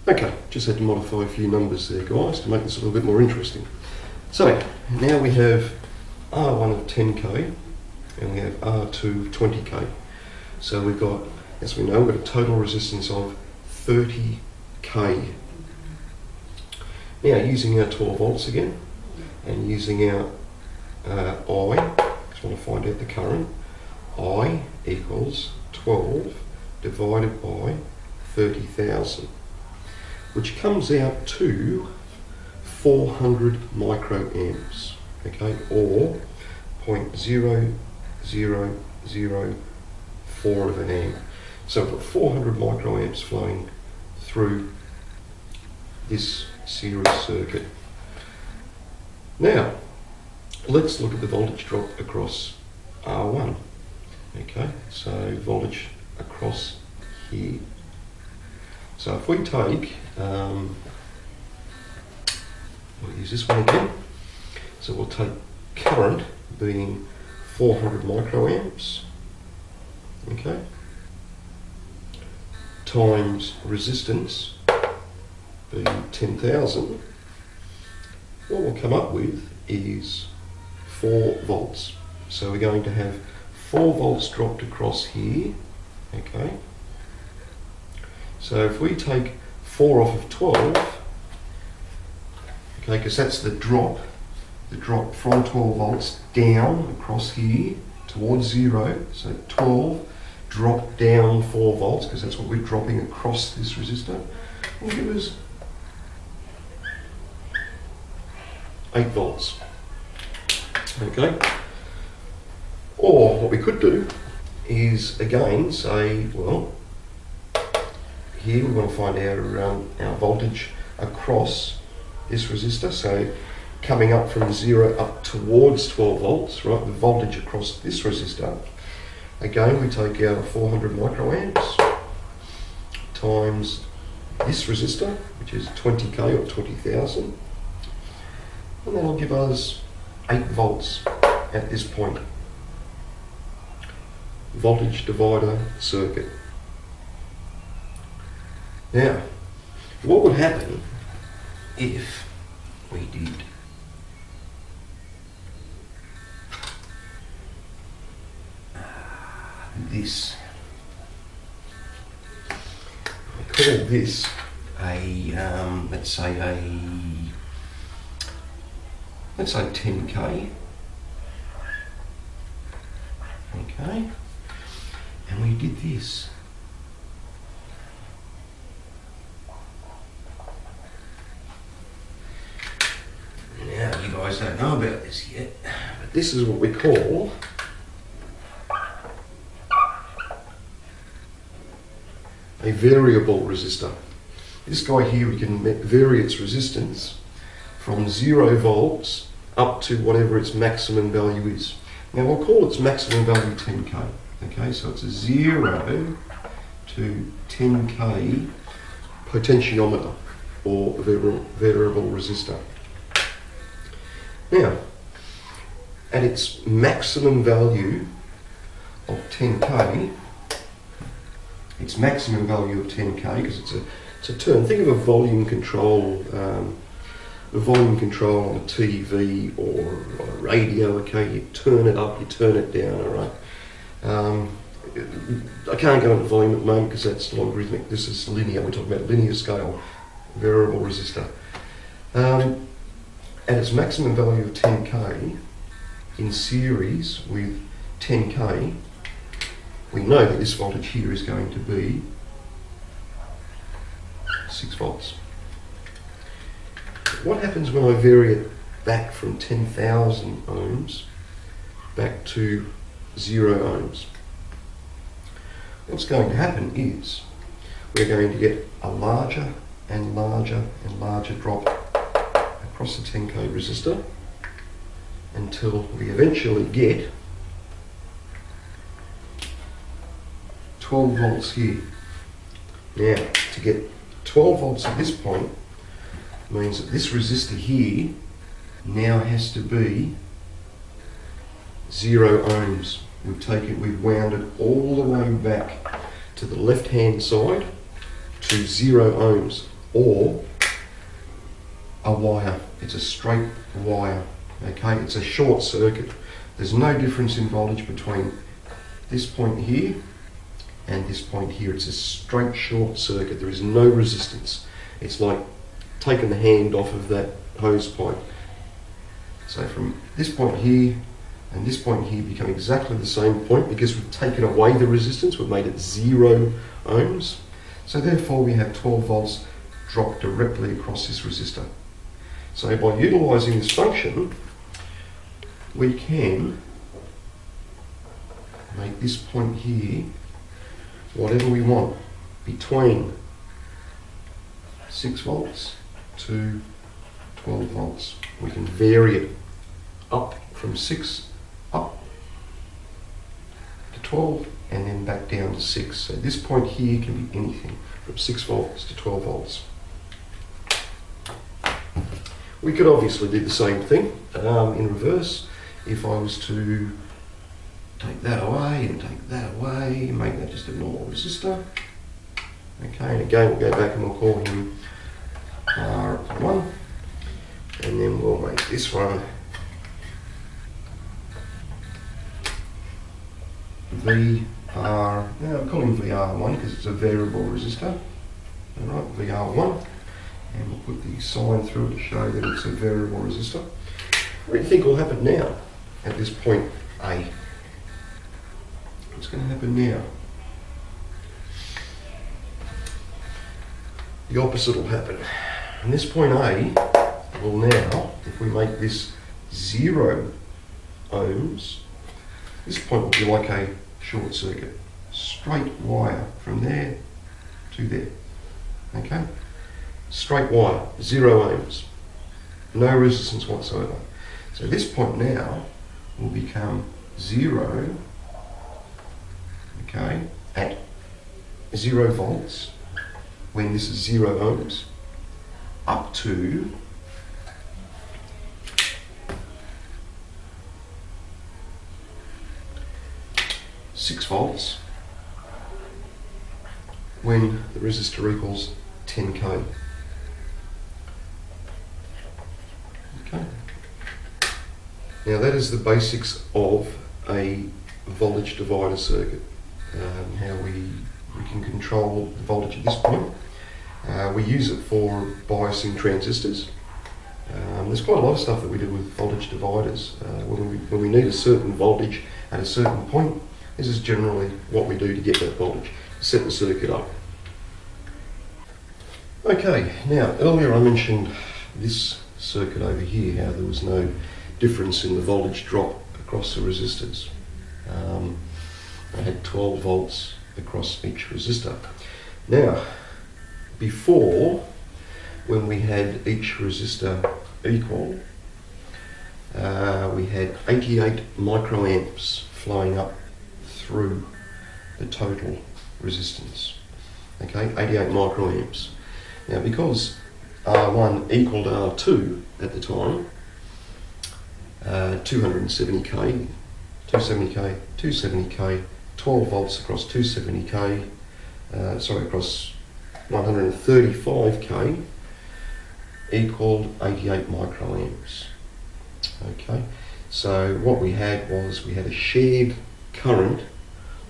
Okay, just had to modify a few numbers there, guys, to make this a little bit more interesting. So, now we have R1 of 10k and we have R2 of 20k. So we've got, as we know, we've got a total resistance of 30k. Now, using our 12 volts again, and using our I, just want to find out the current, I equals 12 divided by 30,000, which comes out to 400 microamps, okay, or 0.0004 of an amp. So I've got 400 microamps flowing through this series circuit. Now, let's look at the voltage drop across R1. Okay, so voltage across here. So if we take, we'll use this one again. So we'll take current being 400 microamps, okay, times resistance being 10,000. What we'll come up with is 4 volts. So we're going to have 4 volts dropped across here, okay. So if we take 4 off of 12, okay, because that's the drop from 12 volts down across here towards 0, so 12, drop down 4 volts, because that's what we're dropping across this resistor, will give us 8 volts, okay. Or what we could do is again say, well, here we want to find our voltage across this resistor, so coming up from 0 up towards 12 volts, right, the voltage across this resistor. Again, we take our 400 microamps times this resistor, which is 20k or 20,000, and that'll give us 8 volts at this point. Voltage divider circuit. Now, what would happen if we did this? I call this a, let's say 10k, okay, and we did this. Now, you guys don't know about this yet, but this is what we call a variable resistor. This guy here, we can vary its resistance from 0 volts up to whatever its maximum value is. Now, we'll call its maximum value 10k. Okay, so it's a 0 to 10k potentiometer, or variable resistor. Now, at its maximum value of 10k, because it's a term. Think of a volume control on a TV or on a radio. Okay, you turn it up, you turn it down. All right. I can't go into volume at the moment because that's logarithmic. This is linear. We're talking about linear scale variable resistor. At its maximum value of 10k, in series with 10k, we know that this voltage here is going to be 6 volts. What happens when I vary it back from 10,000 ohms back to 0 ohms? What's going to happen is we're going to get a larger and larger and larger drop across the 10k resistor until we eventually get 12 volts here. Now, to get 12 volts at this point means that this resistor here now has to be 0 ohms. We've wound it all the way back to the left hand side to 0 ohms. or a wire. It's a straight wire, okay? It's a short circuit. There's no difference in voltage between this point here and this point here. It's a straight short circuit. There is no resistance. It's like taking the hand off of that hose pipe. So from this point here and this point here become exactly the same point because we've taken away the resistance. We've made it 0 ohms. So therefore we have 12 volts drop directly across this resistor. So by utilising this function, we can make this point here whatever we want between 6 volts to 12 volts. We can vary it up from 6 up to 12 and then back down to 6. So this point here can be anything from 6 volts to 12 volts. We could obviously do the same thing in reverse. If I was to take that away and take that away, make that just a normal resistor. Okay, and again we'll go back and we'll call him R1, and then we'll make this one VR. Now I'm calling VR1 because it's a variable resistor. Alright, VR1, and we'll put the sign through it to show that it's a variable resistor. What do you think will happen now at this point A? What's going to happen now? The opposite will happen. And this point A will now, if we make this 0 ohms, this point will be like a short circuit. Straight wire from there to there. Okay? Straight wire, 0 ohms. No resistance whatsoever. So this point now will become 0, okay, at 0 volts when this is 0 ohms up to 6 volts when the resistor equals 10k. Okay. Now that is the basics of a voltage divider circuit. How we can control the voltage at this point. We use it for biasing transistors. There's quite a lot of stuff that we do with voltage dividers. When we need a certain voltage at a certain point, this is generally what we do to get that voltage, set the circuit up. Okay, now earlier I mentioned this circuit over here, how there was no difference in the voltage drop across the resistors. I had 12 volts across each resistor. Now, before, when we had each resistor equal, we had 88 microamps flowing up through the total resistance. Okay, 88 microamps. Now, because R1 equaled R2 at the time, 270k, 270k, 270k, 12 volts across 270k, across 135k equaled 88 microamps. Okay, so what we had was we had a shared current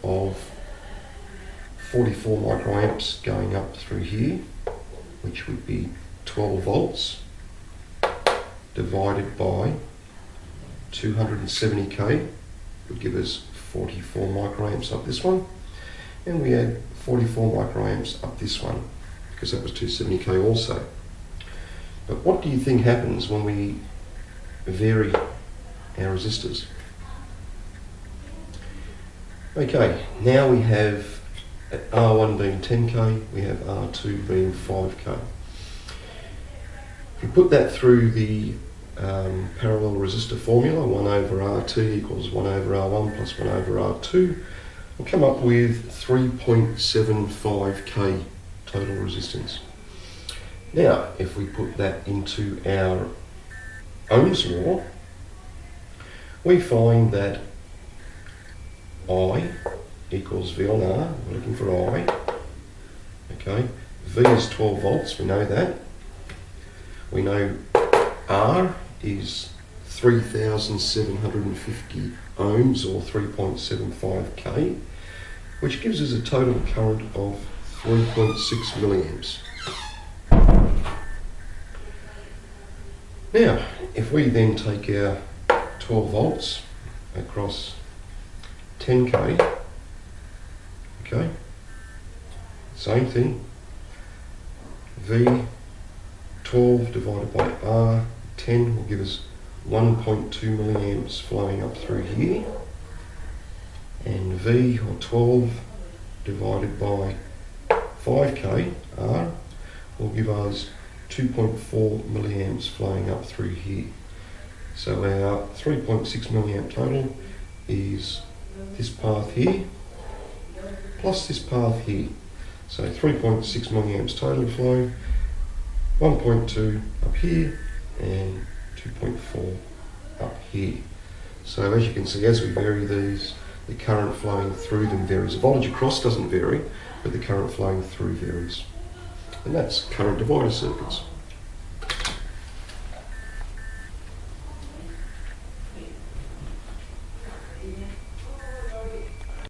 of 44 microamps going up through here, which would be 12 volts divided by 270k would give us 44 microamps up this one, and we had 44 microamps up this one because that was 270k also. But what do you think happens when we vary our resistors? Okay, now we have R1 being 10k, we have R2 being 5k. If we put that through the parallel resistor formula, 1 over R2 equals 1 over R1 plus 1 over R2, we'll come up with 3.75k total resistance. Now, if we put that into our Ohm's law, we find that I equals V on R, we're looking for I, okay, V is 12 volts, we know that. We know R is 3,750 ohms or 3.75k, which gives us a total current of 3.6 milliamps. Now, if we then take our 12 volts across 10k, okay, same thing, V 12 divided by R 10 will give us 1.2 milliamps flowing up through here, and V or 12 divided by 5k R will give us 2.4 milliamps flowing up through here. So our 3.6 milliamp total is this path here plus this path here. So 3.6 milliamps total flow, 1.2 up here and 2.4 up here. So as you can see, as we vary these, the current flowing through them varies. The voltage across doesn't vary, but the current flowing through varies. And that's current divider circuits.